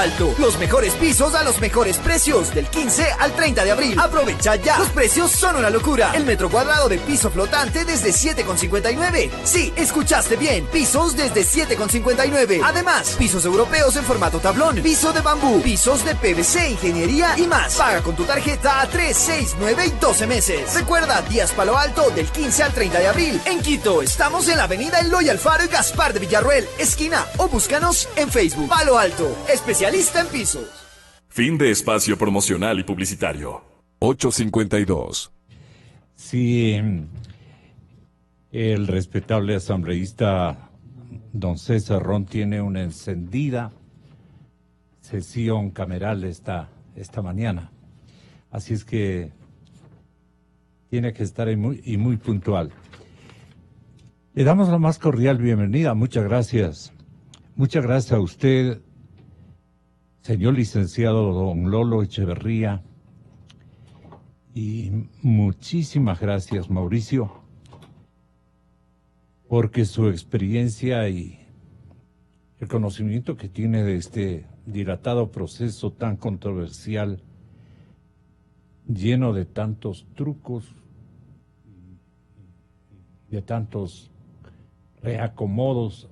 Alto. Los mejores pisos a los mejores precios. Del 15 al 30 de abril. Aprovecha ya. Los precios son una locura. El metro cuadrado de piso flotante desde 7,59. Sí, escuchaste bien. Pisos desde 7,59. Además, pisos europeos en formato tablón. Piso de bambú. Pisos de PVC, ingeniería y más. Paga con tu tarjeta a 3, 6, 9 y 12 meses. Recuerda, Díaz Palo Alto del 15 al 30 de abril. En Quito, estamos en la avenida Eloy Alfaro y Gaspar de Villarroel, esquina, o búscanos en Facebook. Palo Alto, especialista en pisos. Fin de espacio promocional y publicitario. 8:52. Sí, el respetable asambleísta don César Ron tiene una encendida sesión cameral esta mañana. Así es que tiene que estar muy puntual. Le damos la más cordial bienvenida. Muchas gracias. Muchas gracias a usted, señor licenciado don Lolo Echeverría. Y muchísimas gracias, Mauricio, porque su experiencia y el conocimiento que tiene de este dilatado proceso tan controversial, lleno de tantos trucos, de tantos reacomodos,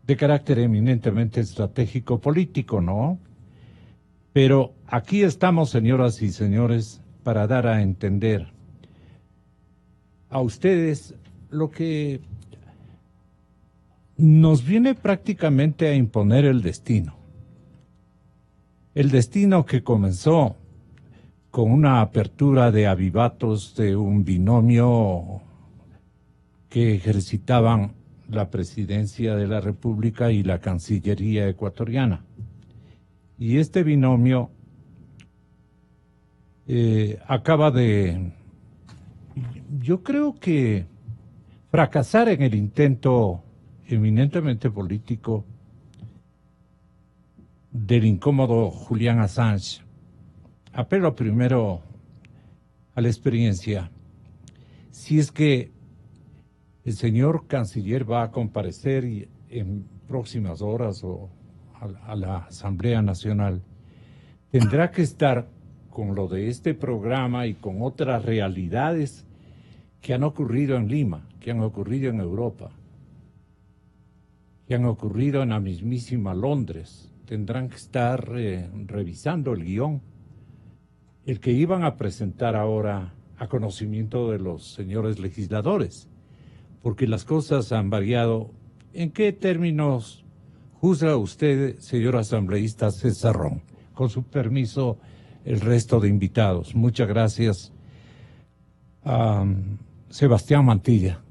de carácter eminentemente estratégico político, ¿no? Pero aquí estamos, señoras y señores, para dar a entender a ustedes lo que nos viene prácticamente a imponer el destino. El destino que comenzó con una apertura de avivatos de un binomio que ejercitaban la presidencia de la República y la Cancillería ecuatoriana. Y este binomio acaba de, yo creo que, fracasar en el intento eminentemente político del incómodo Julian Assange. Apelo primero a la experiencia. Si es que el señor canciller va a comparecer en próximas horas o a la Asamblea Nacional, tendrá que estar con lo de este programa y con otras realidades que han ocurrido en Lima, que han ocurrido en Europa, que han ocurrido en la mismísima Londres. Tendrán que estar revisando el guión, el que iban a presentar ahora a conocimiento de los señores legisladores, porque las cosas han variado. ¿En qué términos juzga usted, señor asambleísta César Ron? Con su permiso, el resto de invitados. Muchas gracias a Sebastián Mantilla,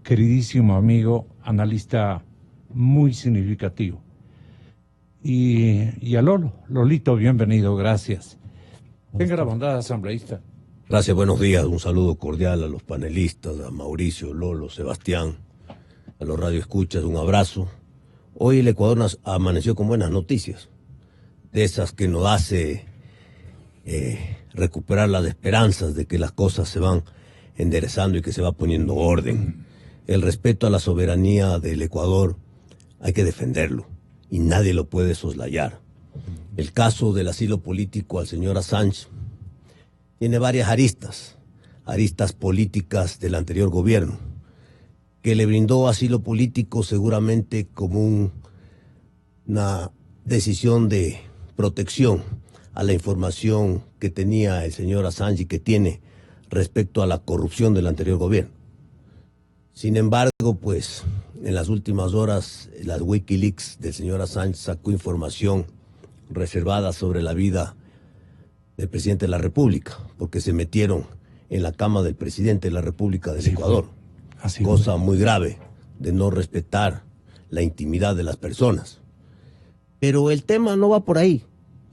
queridísimo amigo, analista muy significativo. Y a Lolito, bienvenido, gracias. Tenga la bondad, asambleísta. Gracias, buenos días. Un saludo cordial a los panelistas, a Mauricio, Lolo, Sebastián, a los radioescuchas, un abrazo. Hoy el Ecuador amaneció con buenas noticias, de esas que nos hace recuperar las esperanzas de que las cosas se van enderezando y que se va poniendo orden. El respeto a la soberanía del Ecuador hay que defenderlo y nadie lo puede soslayar. El caso del asilo político al señor Assange tiene varias aristas políticas del anterior gobierno, que le brindó asilo político seguramente como una decisión de protección a la información que tenía el señor Assange y que tiene respecto a la corrupción del anterior gobierno. Sin embargo, pues, en las últimas horas, las Wikileaks del señor Assange sacó información reservada sobre la vida del presidente de la República, porque se metieron en la cama del presidente de la República del Ecuador. Cosa muy grave de no respetar la intimidad de las personas. Pero el tema no va por ahí.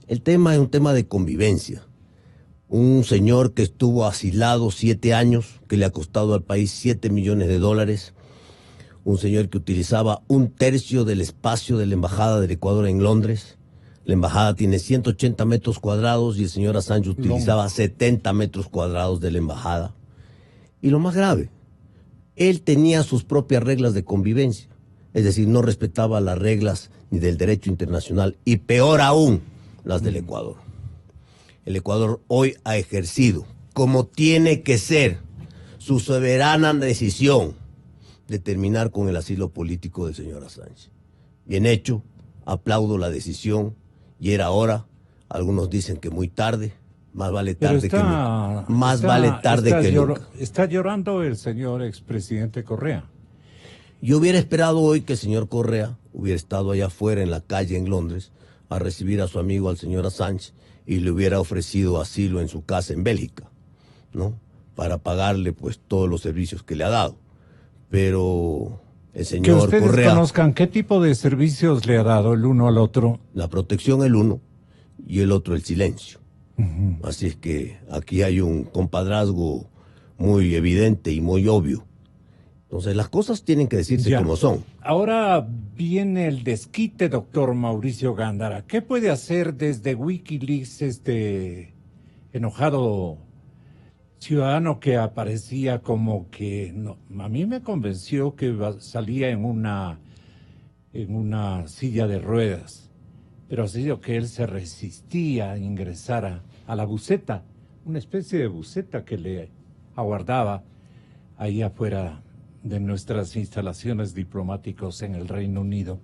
El tema es un tema de convivencia. Un señor que estuvo asilado 7 años, que le ha costado al país $7 millones. Un señor que utilizaba 1/3 del espacio de la Embajada del Ecuador en Londres. La embajada tiene 180 metros cuadrados y el señor Assange utilizaba 70 metros cuadrados de la embajada. Y lo más grave, él tenía sus propias reglas de convivencia. Es decir, no respetaba las reglas ni del derecho internacional, y peor aún, las del Ecuador. El Ecuador hoy ha ejercido, como tiene que ser, su soberana decisión de terminar con el asilo político del señor Assange. Bien hecho, aplaudo la decisión, y era hora. Algunos dicen que muy tarde, más vale tarde que nunca. Está llorando el señor expresidente Correa. Yo hubiera esperado hoy que el señor Correa hubiera estado allá afuera en la calle en Londres a recibir a su amigo, al señor Assange, y le hubiera ofrecido asilo en su casa en Bélgica, ¿no? Para pagarle pues todos los servicios que le ha dado. Pero el señor que ustedes Correa... conozcan qué tipo de servicios le ha dado el uno al otro. La protección el uno y el otro el silencio. Así es que aquí hay un compadrazgo muy evidente y muy obvio. Entonces las cosas tienen que decirse como son. Ahora viene el desquite, doctor Mauricio Gándara. ¿Qué puede hacer desde Wikileaks este enojado ciudadano que aparecía como que... No, a mí me convenció que salía en una silla de ruedas, pero ha sido que él se resistía a ingresar a la buseta, una especie de buseta que le aguardaba ahí afuera de nuestras instalaciones diplomáticas en el Reino Unido.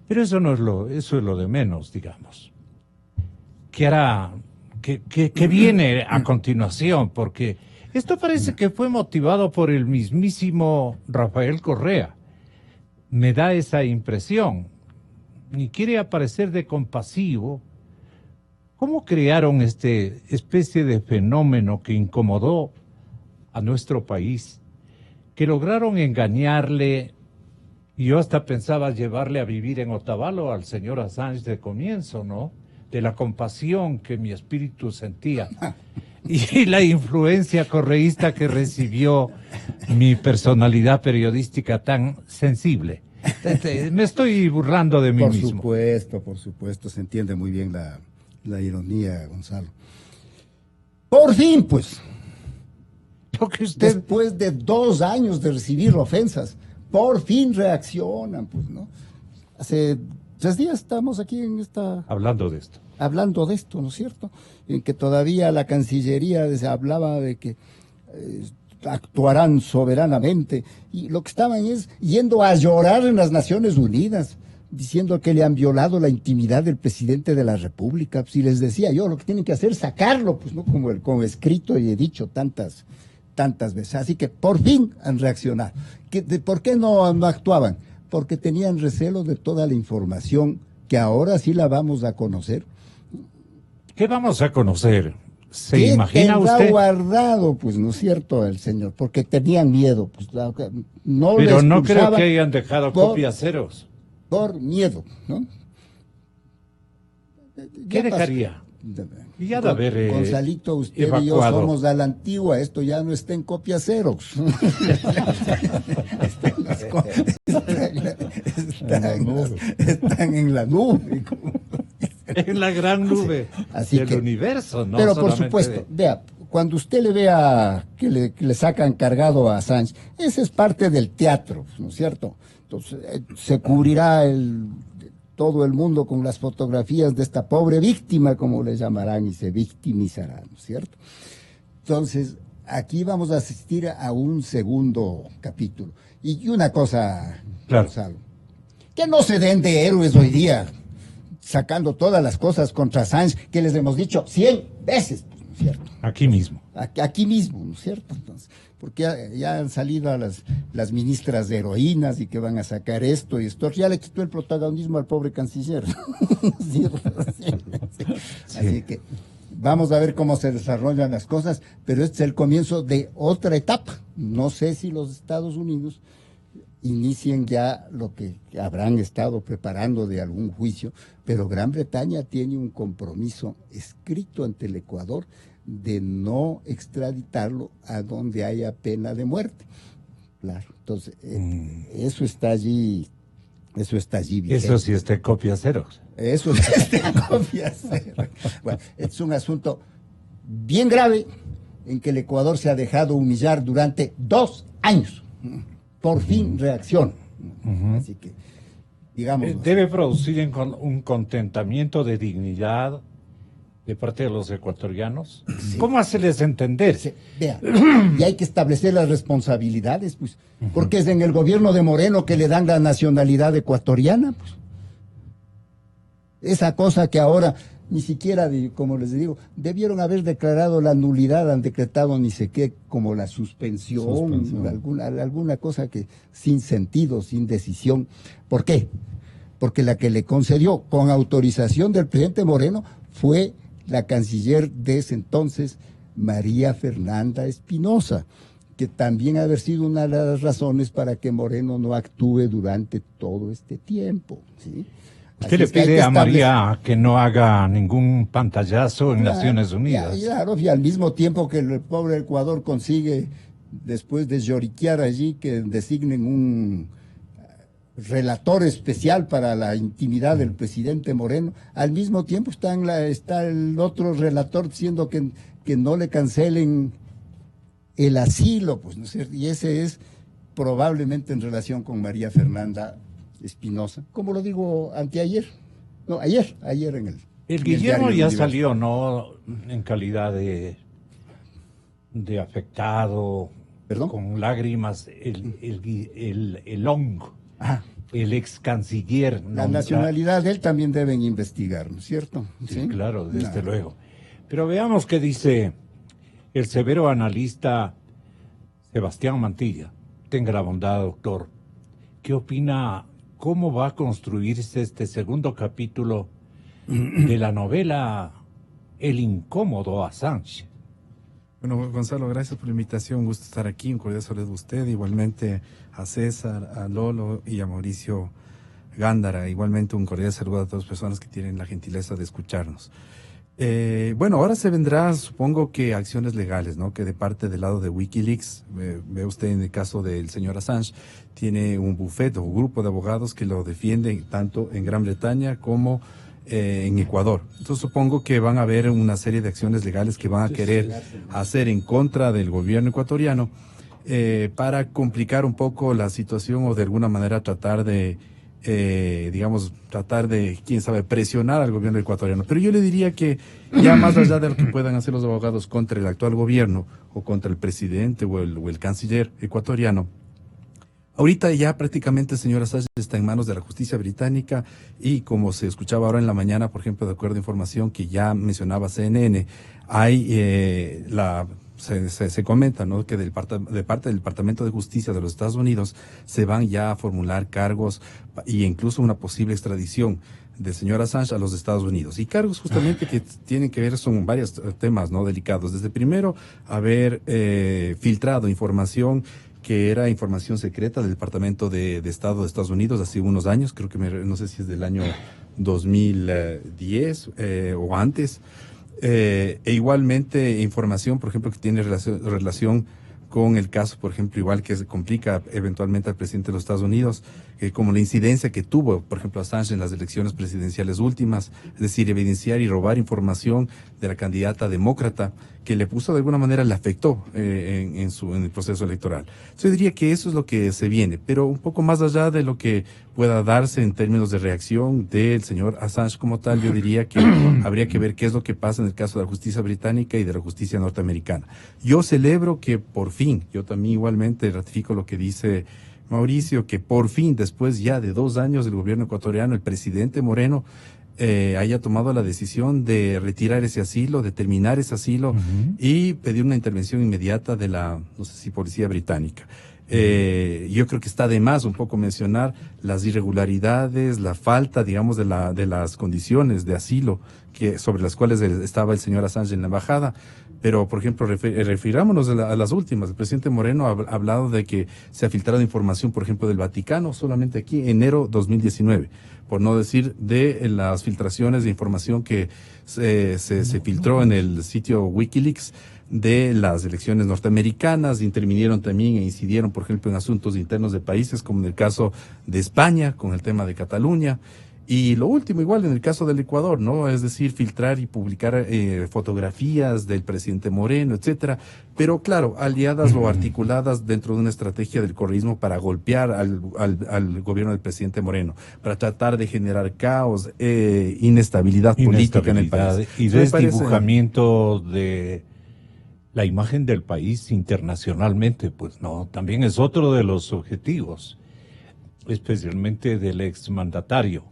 Pero eso es lo de menos, digamos. ¿Qué hará? ¿Qué viene a continuación? Porque esto parece que fue motivado por el mismísimo Rafael Correa. Me da esa impresión. Ni quiere aparecer de compasivo. ¿Cómo crearon este especie de fenómeno que incomodó a nuestro país? Que lograron engañarle, y yo hasta pensaba llevarle a vivir en Otavalo al señor Assange de comienzo, ¿no? De la compasión que mi espíritu sentía y la influencia correísta que recibió mi personalidad periodística tan sensible. Me estoy burlando de mí mismo. Por supuesto, se entiende muy bien la ironía, Gonzalo. Por fin, pues, Lo que usted... después de 2 años de recibir ofensas, por fin reaccionan, pues, ¿no? Hace 3 días estamos aquí hablando de esto, ¿no es cierto? En que todavía la Cancillería se hablaba de que actuarán soberanamente, y lo que estaban es yendo a llorar en las Naciones Unidas, diciendo que le han violado la intimidad del presidente de la República. Pues, y les decía yo, lo que tienen que hacer es sacarlo, pues, ¿no? Como escrito y he dicho tantas veces. Así que por fin han reaccionado. ¿Por qué no actuaban? Porque tenían recelo de toda la información que ahora sí la vamos a conocer. ¿Qué vamos a conocer? ¿Se ¿Qué imagina tendrá usted? guardado, pues, no es cierto, el señor? Porque tenían miedo, pues, no le Pero no creo expulsaban que hayan dejado copias ceros. por miedo, ¿no? ¿Qué Ya dejaría? Y ya de haber Gonzalito, usted y yo evacuado. somos de la antigua, esto ya no está en copia Xerox. Están en la nube. En la gran nube Así del que, universo, ¿no? Pero por solamente supuesto, vea, cuando usted le vea que le sacan cargado a Assange, ese es parte del teatro, ¿no es cierto? Entonces, se cubrirá todo el mundo con las fotografías de esta pobre víctima, como le llamarán, y se victimizará, ¿no es cierto? Entonces, aquí vamos a asistir a un segundo capítulo. Y una cosa, Claro. Gonzalo, que no se den de héroes hoy día, sacando todas las cosas contra Assange, que les hemos dicho 100 veces, pues, ¿no es cierto? Aquí mismo. Aquí mismo, ¿no es cierto? Entonces, porque ya han salido a las ministras de heroínas y que van a sacar esto y esto. Ya le quitó el protagonismo al pobre canciller. Sí. Así que vamos a ver cómo se desarrollan las cosas, pero este es el comienzo de otra etapa. No sé si los Estados Unidos inicien ya lo que habrán estado preparando de algún juicio, pero Gran Bretaña tiene un compromiso escrito ante el Ecuador de no extraditarlo a donde haya pena de muerte. Claro, entonces eso está allí vigente. Eso sí está en copia ceros. Eso está en copia cero. Bueno, es un asunto bien grave en que el Ecuador se ha dejado humillar durante 2 años. Por fin reacciona. Así que digamos. Debe producir un contentamiento de dignidad de parte de los ecuatorianos. Sí. ¿Cómo hacerles entender? Sí, vea, y hay que establecer las responsabilidades, pues, porque es en el gobierno de Moreno que le dan la nacionalidad ecuatoriana, pues. Esa cosa que ahora ni siquiera, como les digo, debieron haber declarado la nulidad, han decretado ni sé qué, como la suspensión. Alguna cosa que sin sentido, sin decisión. ¿Por qué? Porque la que le concedió con autorización del presidente Moreno fue la canciller de ese entonces, María Fernanda Espinosa, que también ha haber sido una de las razones para que Moreno no actúe durante todo este tiempo, ¿sí? Usted le pide a María que no haga ningún pantallazo en Naciones Unidas. Claro, y al mismo tiempo que el pobre Ecuador consigue, después de lloriquear allí, que designen un relator especial para la intimidad del presidente Moreno, al mismo tiempo está el otro relator diciendo que no le cancelen el asilo, pues, ¿no es cierto? Y ese es probablemente en relación con María Fernanda Espinosa, como lo digo ayer en el Guillermo ya salió, ¿no? En calidad de afectado, ¿perdón? Con lágrimas, el hongo. El ex canciller. La nacionalidad de él también deben investigar, ¿no es cierto? Sí, claro, desde luego. Pero veamos qué dice el severo analista Sebastián Mantilla. Tenga la bondad, doctor. ¿Qué opina? ¿Cómo va a construirse este segundo capítulo de la novela El incómodo Assange? Bueno, Gonzalo, gracias por la invitación. Un gusto estar aquí. Un cordial saludo a usted, igualmente a César, a Lolo y a Mauricio Gándara. Igualmente un cordial saludo a todas las personas que tienen la gentileza de escucharnos. Bueno, ahora se vendrá, supongo que acciones legales, ¿no? Que de parte del lado de Wikileaks, ve usted en el caso del señor Assange, tiene un bufete o un grupo de abogados que lo defienden tanto en Gran Bretaña como en Ecuador. Entonces supongo que van a haber una serie de acciones legales que van a querer hacer en contra del gobierno ecuatoriano para complicar un poco la situación o de alguna manera tratar de quién sabe, presionar al gobierno ecuatoriano. Pero yo le diría que ya más allá de lo que puedan hacer los abogados contra el actual gobierno o contra el presidente o el canciller ecuatoriano, ahorita ya prácticamente el señor Assange está en manos de la justicia británica y como se escuchaba ahora en la mañana, por ejemplo, de acuerdo a información que ya mencionaba CNN, hay se comenta, ¿no? Que de parte del Departamento de Justicia de los Estados Unidos se van ya a formular cargos y incluso una posible extradición del señor Assange a los Estados Unidos. Y cargos justamente que tienen que ver son varios temas, ¿no? Delicados. Desde primero, haber filtrado información que era información secreta del Departamento de Estado de Estados Unidos hace unos años, creo que no sé si es del año 2010 o antes. Igualmente información, por ejemplo, que tiene relación con el caso, por ejemplo, igual que se complica eventualmente al presidente de los Estados Unidos, como la incidencia que tuvo, por ejemplo, Assange en las elecciones presidenciales últimas, es decir, evidenciar y robar información de la candidata demócrata que le puso de alguna manera, le afectó en el proceso electoral. Yo diría que eso es lo que se viene, pero un poco más allá de lo que pueda darse en términos de reacción del señor Assange como tal, yo diría que habría que ver qué es lo que pasa en el caso de la justicia británica y de la justicia norteamericana. Yo celebro que por fin, yo también igualmente ratifico lo que dice Mauricio, que por fin, después ya de 2 años del gobierno ecuatoriano, el presidente Moreno haya tomado la decisión de retirar ese asilo, de terminar ese asilo y pedir una intervención inmediata de la, no sé si policía británica. Yo creo que está de más un poco mencionar las irregularidades, la falta, digamos, de las condiciones de asilo sobre las cuales estaba el señor Assange en la embajada. Pero, por ejemplo, refirámonos a las últimas. El presidente Moreno ha hablado de que se ha filtrado información, por ejemplo, del Vaticano, solamente aquí, enero 2019. Por no decir de las filtraciones de información que se filtró en el sitio Wikileaks de las elecciones norteamericanas, intervinieron también e incidieron, por ejemplo, en asuntos internos de países, como en el caso de España, con el tema de Cataluña. Y lo último, igual en el caso del Ecuador, ¿no? Es decir, filtrar y publicar fotografías del presidente Moreno, etcétera. Pero claro, aliadas o articuladas dentro de una estrategia del correísmo para golpear al gobierno del presidente Moreno, para tratar de generar caos, inestabilidad política en el país. Y Eso me parece- desdibujamiento de la imagen del país internacionalmente, pues no, también es otro de los objetivos, especialmente del exmandatario.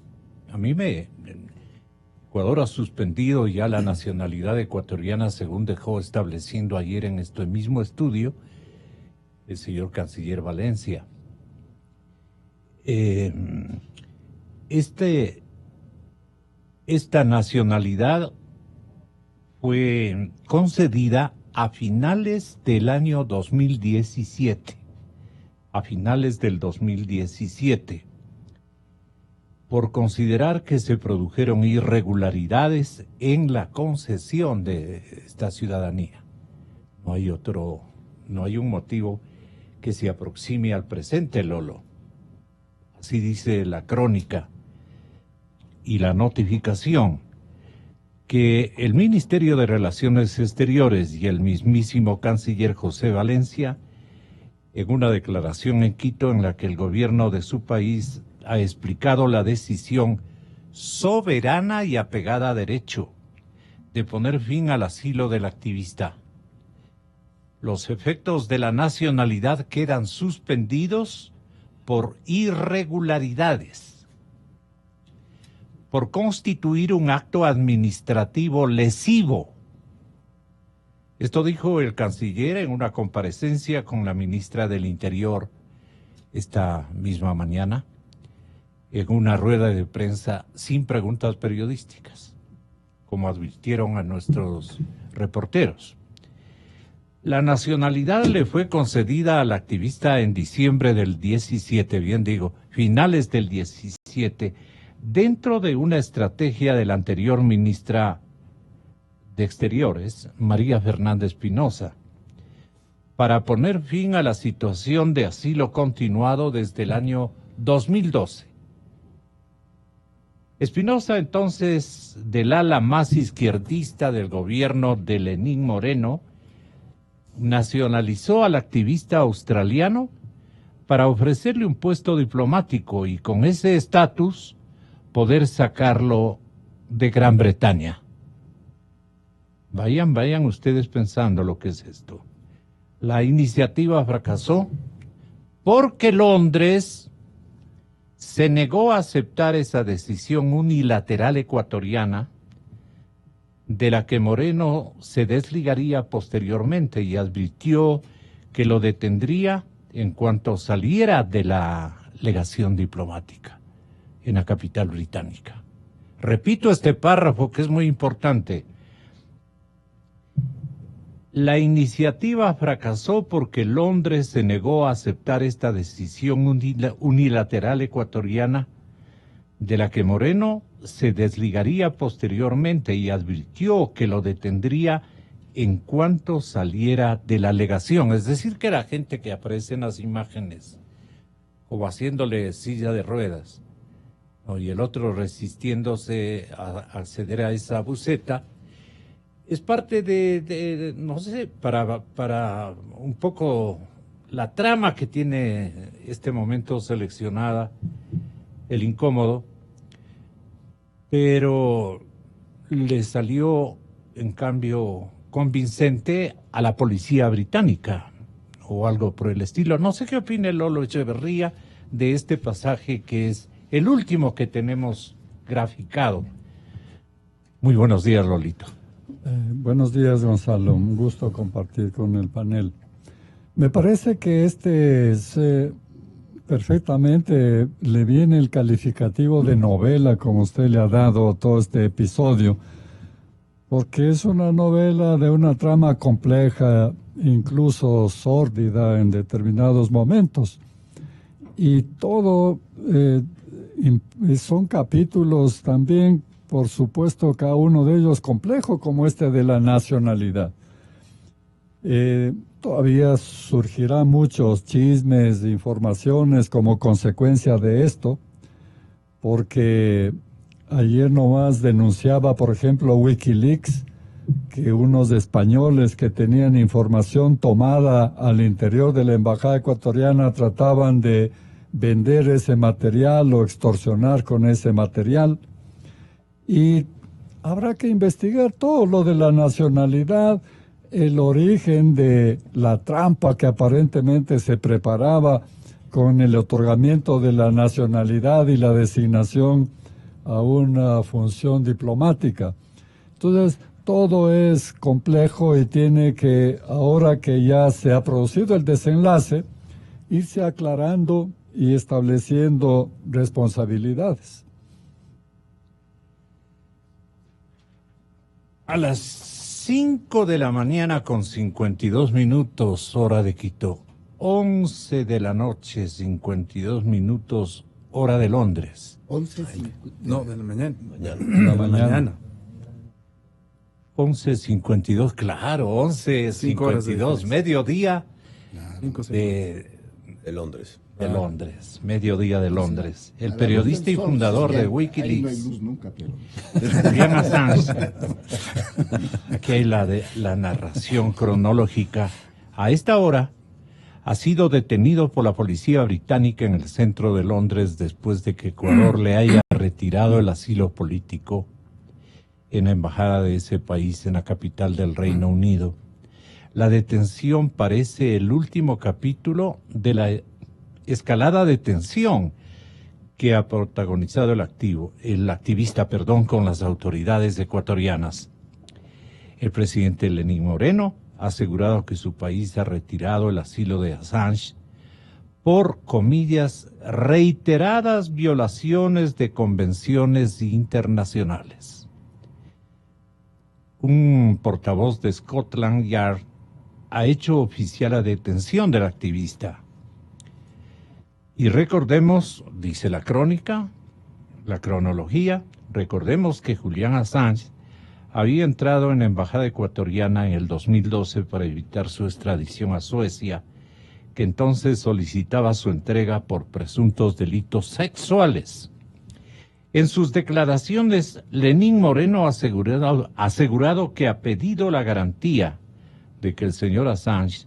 Ecuador ha suspendido ya la nacionalidad ecuatoriana, según dejó estableciendo ayer en este mismo estudio el señor canciller Valencia. Esta nacionalidad fue concedida a finales del año 2017, a finales del 2017, por considerar que se produjeron irregularidades en la concesión de esta ciudadanía. No hay un motivo que se aproxime al presente, Lolo. Así dice la crónica y la notificación, que el Ministerio de Relaciones Exteriores y el mismísimo canciller José Valencia, en una declaración en Quito en la que el gobierno de su país ha explicado la decisión soberana y apegada a derecho de poner fin al asilo del activista. Los efectos de la nacionalidad quedan suspendidos por irregularidades, por constituir un acto administrativo lesivo. Esto dijo el canciller en una comparecencia con la ministra del Interior esta misma mañana, en una rueda de prensa sin preguntas periodísticas, como advirtieron a nuestros reporteros. La nacionalidad le fue concedida al activista en diciembre del 17, bien digo, finales del 17, dentro de una estrategia de la anterior ministra de Exteriores, María Fernanda Espinosa, para poner fin a la situación de asilo continuado desde el año 2012. Espinosa, entonces, del ala más izquierdista del gobierno de Lenín Moreno, nacionalizó al activista australiano para ofrecerle un puesto diplomático y con ese estatus poder sacarlo de Gran Bretaña. Vayan ustedes pensando lo que es esto. La iniciativa fracasó porque Londres se negó a aceptar esa decisión unilateral ecuatoriana de la que Moreno se desligaría posteriormente y advirtió que lo detendría en cuanto saliera de la legación diplomática en la capital británica. Repito este párrafo que es muy importante. La iniciativa fracasó porque Londres se negó a aceptar esta decisión unilateral ecuatoriana de la que Moreno se desligaría posteriormente y advirtió que lo detendría en cuanto saliera de la legación. Es decir, que era gente que aparece en las imágenes como haciéndole silla de ruedas, ¿no? Y el otro resistiéndose a acceder a esa buceta. Es parte de no sé, para un poco la trama que tiene este momento seleccionada, el incómodo, pero le salió, en cambio, convincente a la policía británica o algo por el estilo. No sé qué opina Lolo Echeverría de este pasaje que es el último que tenemos graficado. Muy buenos días, Lolito. Buenos días, Gonzalo. Un gusto compartir con el panel. Me parece que perfectamente le viene el calificativo de novela, como usted le ha dado todo este episodio, porque es una novela de una trama compleja, incluso sórdida en determinados momentos. Y todo son capítulos también, por supuesto, cada uno de ellos complejo, como este de la nacionalidad. Todavía surgirán muchos chismes, informaciones como consecuencia de esto, porque ayer nomás denunciaba, por ejemplo, Wikileaks, que unos españoles que tenían información tomada al interior de la embajada ecuatoriana trataban de vender ese material o extorsionar con ese material. Y habrá que investigar todo lo de la nacionalidad, el origen de la trampa que aparentemente se preparaba con el otorgamiento de la nacionalidad y la designación a una función diplomática. Entonces, todo es complejo y tiene que, ahora que ya se ha producido el desenlace, irse aclarando y estableciendo responsabilidades. A las 5 de la mañana con 52 minutos, hora de Quito. 11 de la noche, 52 minutos, hora de Londres. 11:50. No, de la mañana. Mañana. Mañana. 11:52, claro, 5 horas de 11:52, diferencia. mediodía 5 segundos. De Londres. de Londres, mediodía de Londres. El A la periodista luz y del sol, fundador sí, de ahí no hay Wikileaks, luz nunca, pero... Julian Assange. Aquí hay la narración cronológica. A esta hora ha sido detenido por la policía británica en el centro de Londres después de que Ecuador le haya retirado el asilo político en la embajada de ese país en la capital del Reino Unido. La detención parece el último capítulo de la escalada de tensión que ha protagonizado el activista, con las autoridades ecuatorianas. El presidente Lenín Moreno ha asegurado que su país ha retirado el asilo de Assange por, comillas, reiteradas violaciones de convenciones internacionales. Un portavoz de Scotland Yard ha hecho oficial la detención del activista. Y recordemos, dice la crónica, la cronología, recordemos que Julian Assange había entrado en la embajada ecuatoriana en el 2012 para evitar su extradición a Suecia, que entonces solicitaba su entrega por presuntos delitos sexuales. En sus declaraciones, Lenín Moreno ha asegurado que ha pedido la garantía de que el señor Assange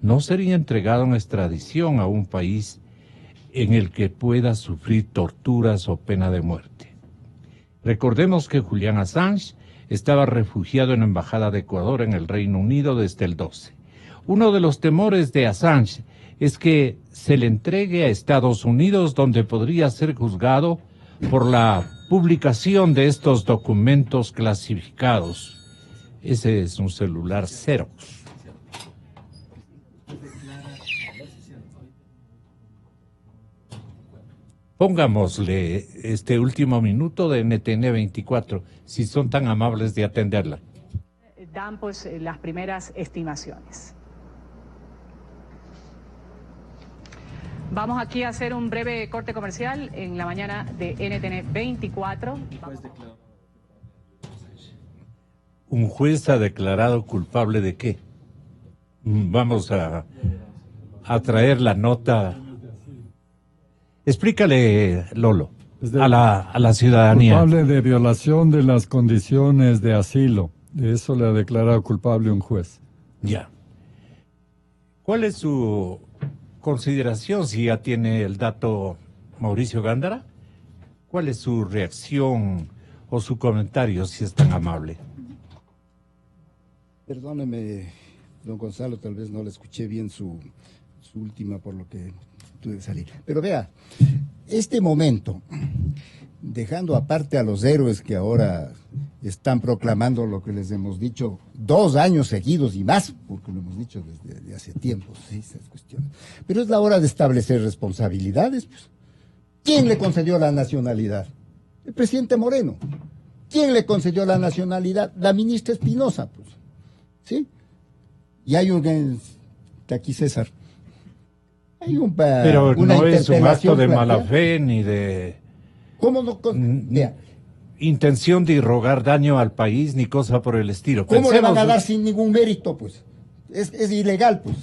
no sería entregado en extradición a un país en el que pueda sufrir torturas o pena de muerte. Recordemos que Julian Assange estaba refugiado en la Embajada de Ecuador en el Reino Unido desde el 12. Uno de los temores de Assange es que se le entregue a Estados Unidos, donde podría ser juzgado por la publicación de estos documentos clasificados. Ese es un celular Xerox. Pongámosle este último minuto de NTN 24, si son tan amables de atenderla. Dan pues las primeras estimaciones. Vamos aquí a hacer un breve corte comercial en la mañana de NTN 24. ¿Un juez ha declarado culpable de qué? Vamos a traer la nota. Explícale, Lolo, a la ciudadanía. Culpable de violación de las condiciones de asilo. De eso le ha declarado culpable un juez. Ya. ¿Cuál es su consideración, si ya tiene el dato Mauricio Gándara? ¿Cuál es su reacción o su comentario, si es tan amable? Perdóneme, don Gonzalo, tal vez no le escuché bien su última, por lo que tuve que salir. Pero vea, este momento, dejando aparte a los héroes que ahora están proclamando lo que les hemos dicho 2 años seguidos y más, porque lo hemos dicho desde hace tiempo, ¿sí? Esas cuestiones. Pero es la hora de establecer responsabilidades, pues. ¿Quién le concedió la nacionalidad? El presidente Moreno. ¿Quién le concedió la nacionalidad? La ministra Espinosa, pues. ¿Sí? Y hay está aquí César. Hay Pero una no es un acto de planteada. mala fe ni de ¿Cómo no? Vea, intención de irrogar daño al país ni cosa por el estilo. ¿cómo le van a Pensemos- dar sin ningún mérito, pues? Es ilegal, pues.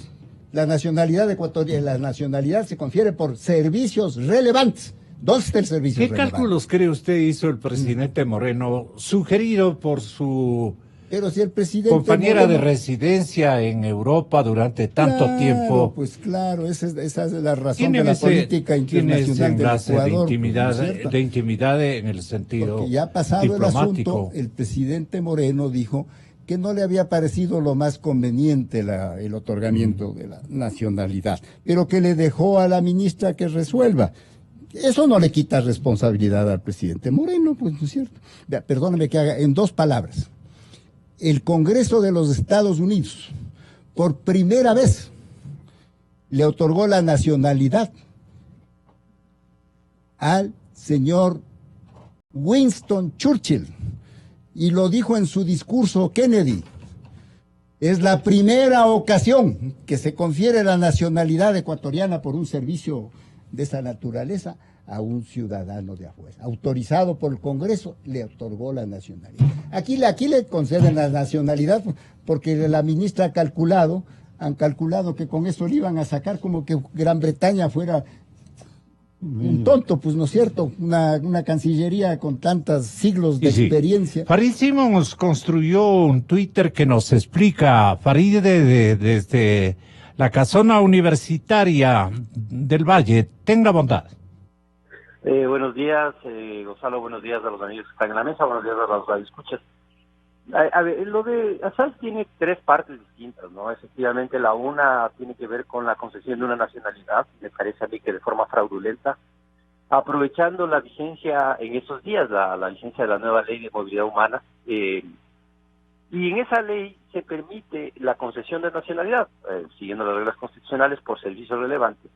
La nacionalidad ecuatoriana, la nacionalidad se confiere por servicios relevantes. ¿Dónde está el servicio ¿Qué relevante? cálculos cree usted hizo el presidente Moreno, sugerido por su Pero si el presidente compañera de Moreno- residencia en Europa durante tanto Claro, tiempo? pues claro, esa es la razón Tienen de la ese- política tiene ese internacional del enlace Ecuador. de pues, ¿no intimidad, es cierto? de intimidad en el sentido Porque ya pasado el diplomático. asunto, el presidente Moreno dijo que no le había parecido lo más conveniente el otorgamiento de la nacionalidad, pero que le dejó a la ministra que resuelva. Eso no le quita responsabilidad al presidente Moreno, pues no es cierto. Vea, perdóname que haga en 2 palabras. El Congreso de los Estados Unidos, por primera vez, le otorgó la nacionalidad al señor Winston Churchill, y lo dijo en su discurso Kennedy. Es la primera ocasión que se confiere la nacionalidad ecuatoriana por un servicio de esa naturaleza a un ciudadano de afuera. Autorizado por el Congreso, le otorgó la nacionalidad. Aquí le conceden la nacionalidad porque la ministra han calculado que con eso le iban a sacar como que Gran Bretaña fuera un tonto, pues no es cierto, una cancillería con tantos siglos de Y sí, experiencia. Farid Simons construyó un Twitter que nos explica, Farid, desde la casona universitaria del Valle. Tenga bondad. Buenos días, Gonzalo, buenos días a los amigos que están en la mesa, buenos días a los radioescuchas. A ver, lo de Assange tiene 3 partes distintas, ¿no? Efectivamente, la una tiene que ver con la concesión de una nacionalidad, me parece a mí que de forma fraudulenta, aprovechando la vigencia en esos días, la vigencia de la nueva ley de movilidad humana, y en esa ley se permite la concesión de nacionalidad, siguiendo las reglas constitucionales por servicios relevantes,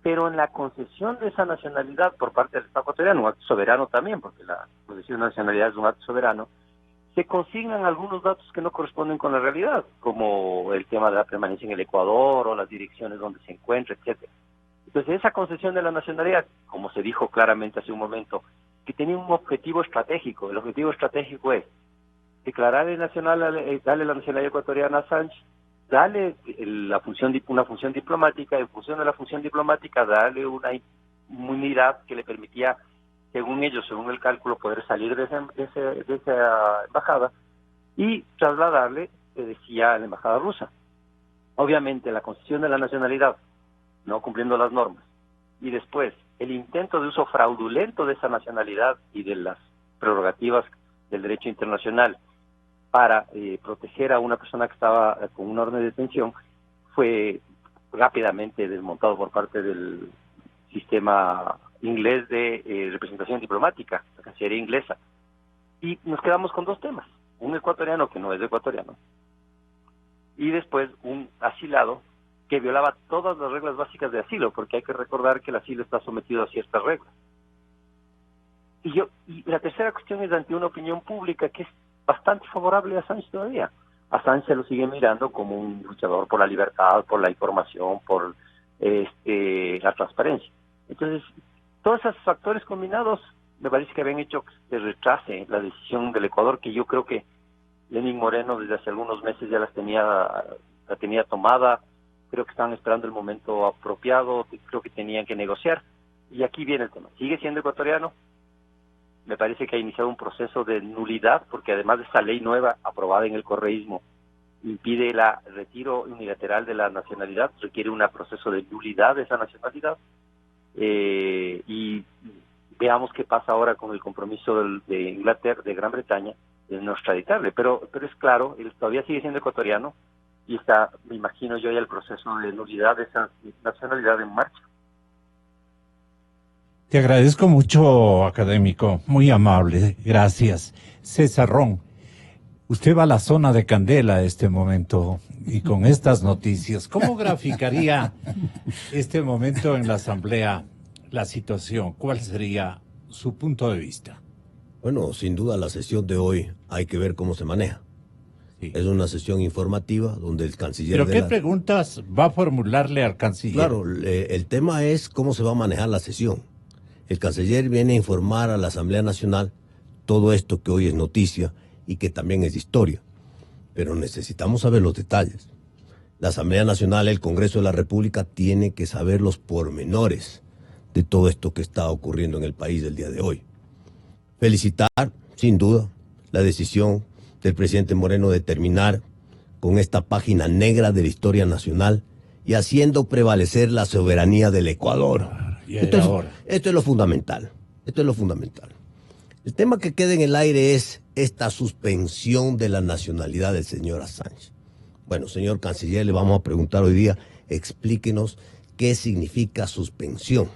pero en la concesión de esa nacionalidad por parte del Estado ecuatoriano, un acto soberano también, porque la concesión de nacionalidad es un acto soberano, se consignan algunos datos que no corresponden con la realidad, como el tema de la permanencia en el Ecuador o las direcciones donde se encuentra, etcétera. Entonces, esa concesión de la nacionalidad, como se dijo claramente hace un momento, que tenía un objetivo estratégico. El objetivo estratégico es declararle nacional, darle la nacionalidad ecuatoriana a Assange, darle una función diplomática, en función de la función diplomática, darle una inmunidad que le permitía, según ellos, según el cálculo, poder salir de esa embajada y trasladarle, se decía, a la embajada rusa. Obviamente, la concesión de la nacionalidad, no cumpliendo las normas, y después el intento de uso fraudulento de esa nacionalidad y de las prerrogativas del derecho internacional para proteger a una persona que estaba con una orden de detención, fue rápidamente desmontado por parte del sistema inglés de representación diplomática, la Cancillería inglesa. Y nos quedamos con 2 temas, un ecuatoriano que no es ecuatoriano, y después un asilado que violaba todas las reglas básicas de asilo, porque hay que recordar que el asilo está sometido a ciertas reglas. Y la tercera cuestión es ante una opinión pública que es bastante favorable a Assange todavía. Assange se lo sigue mirando como un luchador por la libertad, por la información, por la transparencia. Entonces, todos esos factores combinados me parece que habían hecho que se retrase la decisión del Ecuador, que yo creo que Lenín Moreno desde hace algunos meses ya la tenía tomada. Creo que estaban esperando el momento apropiado, creo que tenían que negociar. Y aquí viene el tema. Sigue siendo ecuatoriano. Me parece que ha iniciado un proceso de nulidad, porque además de esa ley nueva aprobada en el correísmo, impide el retiro unilateral de la nacionalidad, requiere un proceso de nulidad de esa nacionalidad. Y veamos qué pasa ahora con el compromiso de Inglaterra, de Gran Bretaña, de no extraditarle. Pero es claro, él todavía sigue siendo ecuatoriano y está, me imagino yo, ya el proceso de nulidad de esa nacionalidad en marcha. Te agradezco mucho, académico, muy amable, gracias. César Ron, usted va a la zona de Candela este momento y con estas noticias, ¿cómo graficaría este momento en la Asamblea, la situación? ¿Cuál sería su punto de vista? Bueno, sin duda la sesión de hoy hay que ver cómo se maneja. Sí. Es una sesión informativa donde el canciller... ¿Pero qué preguntas va a formularle al canciller? Claro, el tema es cómo se va a manejar la sesión. El canciller viene a informar a la Asamblea Nacional todo esto que hoy es noticia y que también es historia. Pero necesitamos saber los detalles. La Asamblea Nacional, el Congreso de la República, tiene que saber los pormenores de todo esto que está ocurriendo en el país del día de hoy. Felicitar, sin duda, la decisión del presidente Moreno de terminar con esta página negra de la historia nacional y haciendo prevalecer la soberanía del Ecuador. Esto es lo fundamental. Esto es lo fundamental. El tema que queda en el aire es esta suspensión de la nacionalidad del señor Assange. Bueno, señor canciller, le vamos a preguntar hoy día, explíquenos qué significa suspensión.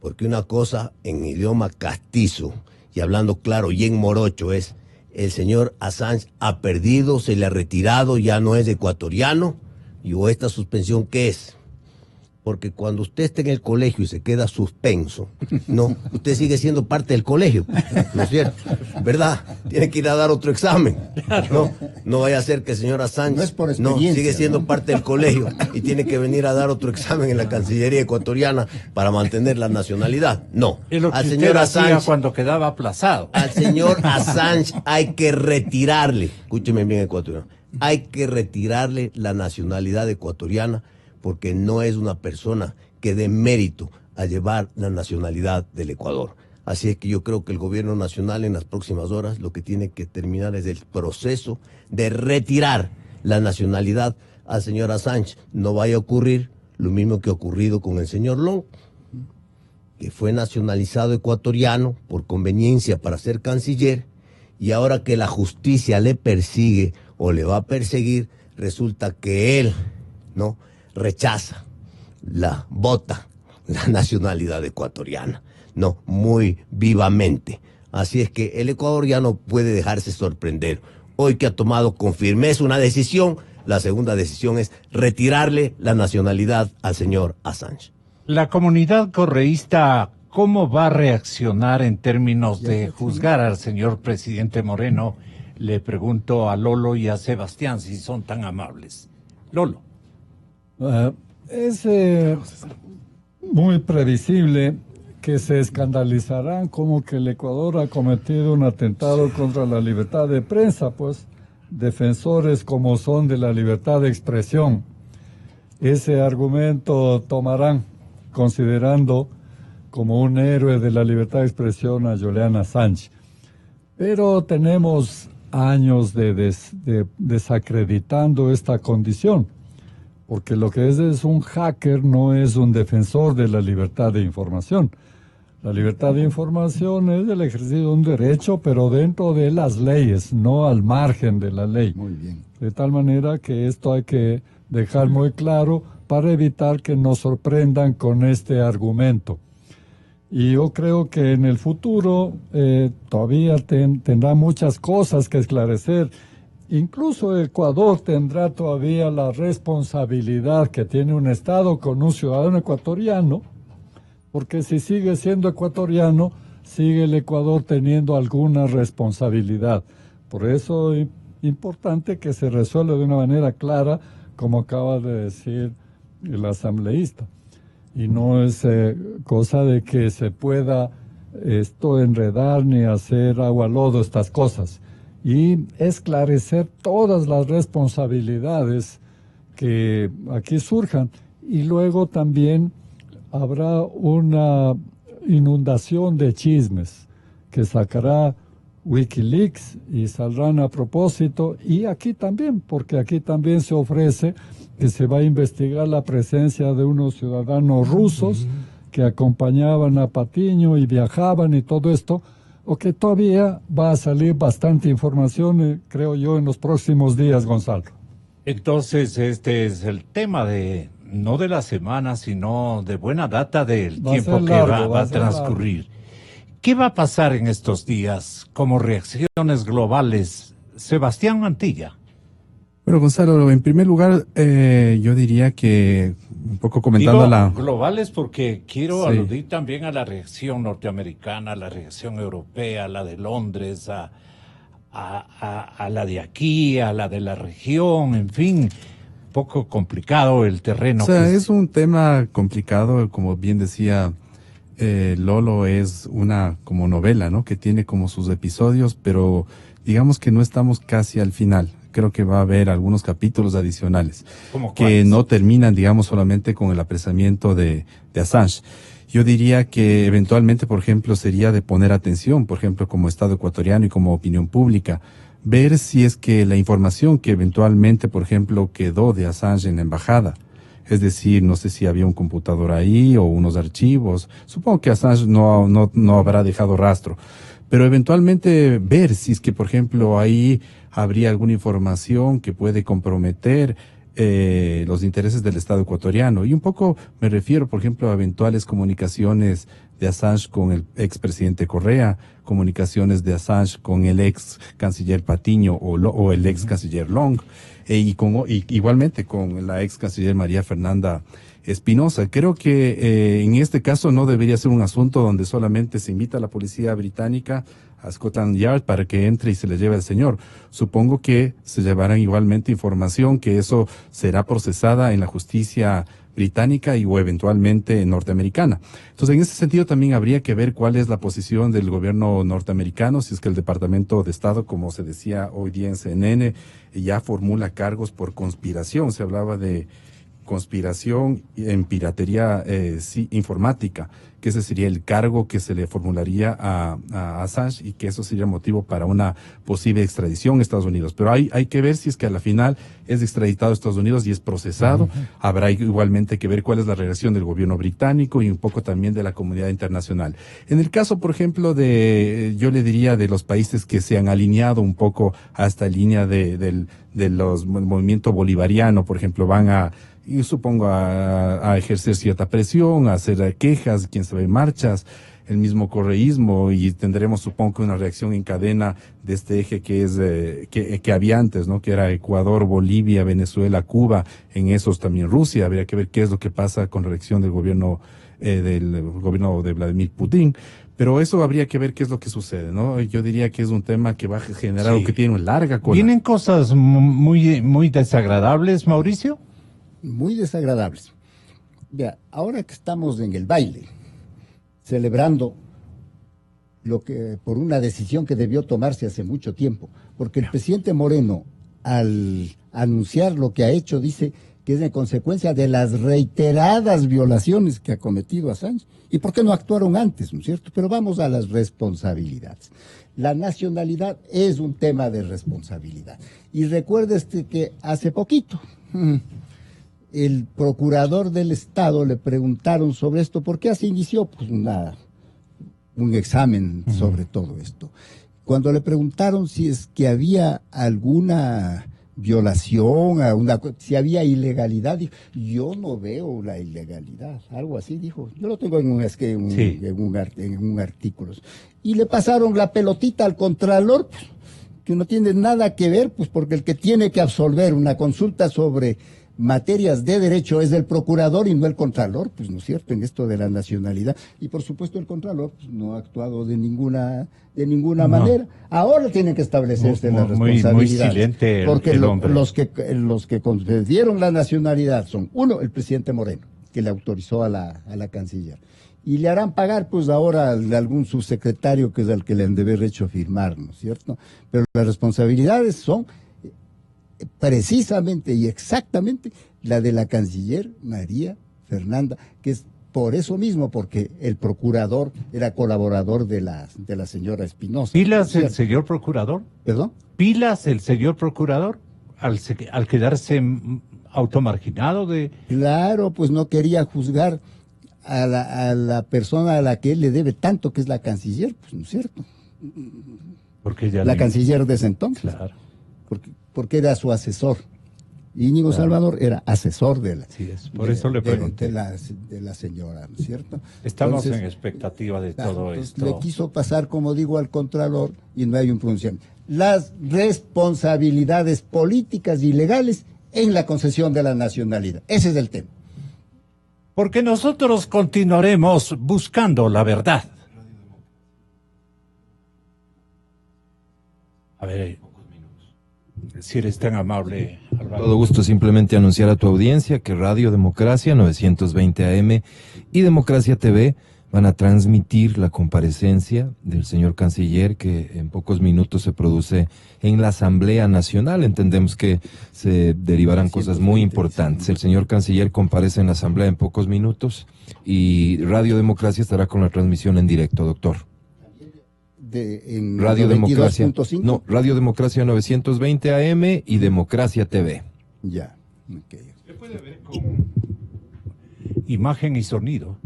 Porque una cosa en idioma castizo y hablando claro y en morocho es: el señor Assange ha perdido, se le ha retirado, ya no es ecuatoriano. ¿Y o esta suspensión qué es? Porque cuando usted está en el colegio y se queda suspenso, no, usted sigue siendo parte del colegio, ¿no es cierto? ¿Verdad? Tiene que ir a dar otro examen. No vaya a ser que el señor Assange no es por experiencia, sigue siendo parte del colegio y tiene que venir a dar otro examen en la Cancillería ecuatoriana para mantener la nacionalidad. No. Es lo que al usted señor hacía Assange, cuando quedaba aplazado. al señor Assange hay que retirarle, escúcheme bien, ecuatoriano, hay que retirarle la nacionalidad ecuatoriana, porque no es una persona que dé mérito a llevar la nacionalidad del Ecuador. Así es que yo creo que el gobierno nacional en las próximas horas lo que tiene que terminar es el proceso de retirar la nacionalidad al señor Assange. No vaya a ocurrir lo mismo que ha ocurrido con el señor Long, que fue nacionalizado ecuatoriano por conveniencia para ser canciller, y ahora que la justicia le persigue o le va a perseguir, resulta que él, ¿no?, rechaza, vota la nacionalidad ecuatoriana, no, muy vivamente. Así es que el Ecuador ya no puede dejarse sorprender. Hoy que ha tomado con firmeza una decisión, la segunda decisión es retirarle la nacionalidad al señor Assange. La comunidad correísta, ¿cómo va a reaccionar en términos de juzgar al señor presidente Moreno? Le pregunto a Lolo y a Sebastián si son tan amables. Lolo. Es muy previsible que se escandalizarán como que el Ecuador ha cometido un atentado contra la libertad de prensa, pues defensores como son de la libertad de expresión. Ese argumento tomarán considerando como un héroe de la libertad de expresión a Julian Assange. Pero tenemos años de desacreditando esta condición. Porque lo que es un hacker, no es un defensor de la libertad de información. La libertad de información es el ejercicio de un derecho, pero dentro de las leyes, no al margen de la ley. Muy bien. De tal manera que esto hay que dejar muy claro para evitar que nos sorprendan con este argumento. Y yo creo que en el futuro todavía tendrá muchas cosas que esclarecer. Incluso Ecuador tendrá todavía la responsabilidad que tiene un Estado con un ciudadano ecuatoriano, porque si sigue siendo ecuatoriano, sigue el Ecuador teniendo alguna responsabilidad. Por eso es importante que se resuelva de una manera clara, como acaba de decir el asambleísta. Y no es cosa de que se pueda enredar ni hacer agua lodo estas cosas. Y esclarecer todas las responsabilidades que aquí surjan. Y luego también habrá una inundación de chismes que sacará Wikileaks y saldrán a propósito. Y aquí también, porque aquí también se ofrece que se va a investigar la presencia de unos ciudadanos rusos que acompañaban a Patiño y viajaban y todo esto. O que todavía va a salir bastante información, creo yo, en los próximos días, Gonzalo. Entonces, este es el tema no de la semana, sino de buena data del tiempo que va a transcurrir. ¿Qué va a pasar en estos días como reacciones globales? Sebastián Mantilla. Bueno, Gonzalo, en primer lugar, yo diría que, un poco comentando globales porque quiero aludir también a la reacción norteamericana, a la reacción europea, a la de Londres, a la de aquí, a la de la región, en fin, poco complicado el terreno. O sea, es un tema complicado, como bien decía Lolo, es una como novela, ¿no? Que tiene como sus episodios, pero digamos que no estamos casi al final. Creo que va a haber algunos capítulos adicionales que no terminan, digamos, solamente con el apresamiento de Assange. Yo diría que eventualmente, por ejemplo, sería de poner atención, por ejemplo, como Estado ecuatoriano y como opinión pública, ver si es que la información que eventualmente, por ejemplo, quedó de Assange en la embajada, es decir, no sé si había un computador ahí o unos archivos, supongo que Assange no habrá dejado rastro, pero eventualmente ver si es que, por ejemplo, ahí habría alguna información que puede comprometer los intereses del Estado ecuatoriano. Y un poco me refiero, por ejemplo, a eventuales comunicaciones de Assange con el expresidente Correa, comunicaciones de Assange con el ex canciller Patiño o el ex canciller Long, y igualmente con la ex canciller María Fernanda Espinosa. Creo que en este caso no debería ser un asunto donde solamente se invita a la policía británica a Scotland Yard para que entre y se le lleve al señor. Supongo que se llevarán igualmente información, que eso será procesada en la justicia británica o eventualmente norteamericana. Entonces, en ese sentido también habría que ver cuál es la posición del gobierno norteamericano, si es que el Departamento de Estado, como se decía hoy día en CNN, ya formula cargos por conspiración. Se hablaba de conspiración en piratería informática, que ese sería el cargo que se le formularía a Assange y que eso sería motivo para una posible extradición a Estados Unidos. Pero hay que ver si es que a la final es extraditado a Estados Unidos y es procesado. Habrá igualmente que ver cuál es la reacción del gobierno británico y un poco también de la comunidad internacional. En el caso, por ejemplo, yo le diría de los países que se han alineado un poco a esta línea de los movimiento bolivariano, por ejemplo, van y supongo a ejercer cierta presión, a hacer quejas, quién sabe, marchas, el mismo correísmo, y tendremos, supongo, que una reacción en cadena de este eje que es que había antes, ¿no? Que era Ecuador, Bolivia, Venezuela, Cuba, en esos también Rusia. Habría que ver qué es lo que pasa con la reacción del gobierno de Vladimir Putin. Pero eso habría que ver qué es lo que sucede, ¿no? Yo diría que es un tema que va a generar o que tiene una larga cola. ¿Vienen cosas muy desagradables, Mauricio? Muy desagradables. Vea, ahora que estamos en el baile, celebrando lo que por una decisión que debió tomarse hace mucho tiempo, porque el presidente Moreno, al anunciar lo que ha hecho, dice que es en consecuencia de las reiteradas violaciones que ha cometido Assange. ¿Y por qué no actuaron antes, no es cierto? Pero vamos a las responsabilidades. La nacionalidad es un tema de responsabilidad. Y recuerde que hace poquito el procurador del Estado le preguntaron sobre esto, ¿por qué se inició? Pues un examen sobre todo esto. Cuando le preguntaron si es que había alguna violación, si había ilegalidad, dijo, yo no veo la ilegalidad, algo así dijo. Yo lo tengo en un artículo. Y le pasaron la pelotita al contralor, pues, que no tiene nada que ver, pues porque el que tiene que absolver una consulta sobre materias de derecho es el procurador y no el contralor, pues no es cierto, en esto de la nacionalidad. Y por supuesto el contralor pues, no ha actuado de ninguna manera. Ahora tienen que establecerse las responsabilidades. Muy silente porque el hombre. los que concedieron la nacionalidad son, uno, el presidente Moreno, que le autorizó a la canciller. Y le harán pagar, pues ahora, de algún subsecretario que es al que le han de haber hecho firmar, ¿no es cierto? Pero las responsabilidades son precisamente y exactamente la de la canciller María Fernanda, que es por eso mismo, porque el procurador era colaborador de la señora Espinosa. ¿Pilas el señor procurador? ¿Perdón? ¿Pilas el señor procurador al quedarse automarginado de...? Claro, pues no quería juzgar a la persona a la que él le debe tanto, que es la canciller, pues no es cierto. Porque ya la canciller de ese entonces. Claro. Porque era su asesor. Íñigo Salvador era asesor de la, por eso le pregunté. De la señora, ¿no es cierto? Estamos en expectativa de todo esto. Le quiso pasar, como digo, al contralor y no hay un pronunciamiento. Las responsabilidades políticas y legales en la concesión de la nacionalidad. Ese es el tema. Porque nosotros continuaremos buscando la verdad. A ver, si eres tan amable, Álvaro. Todo gusto, simplemente anunciar a tu audiencia que Radio Democracia 920 AM y Democracia TV van a transmitir la comparecencia del señor canciller que en pocos minutos se produce en la Asamblea Nacional. Entendemos que se derivarán cosas muy importantes. El señor canciller comparece en la Asamblea en pocos minutos y Radio Democracia estará con la transmisión en directo, doctor. En Radio Democracia. 22.5. No, Radio Democracia 920 AM y Democracia TV. Ya. Okay. Se puede ver con imagen y sonido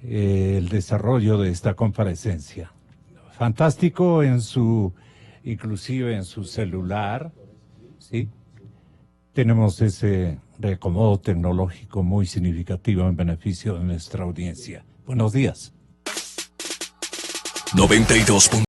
el desarrollo de esta comparecencia. Fantástico inclusive en su celular, ¿sí? Tenemos ese reacomodo tecnológico muy significativo en beneficio de nuestra audiencia. Buenos días. 92.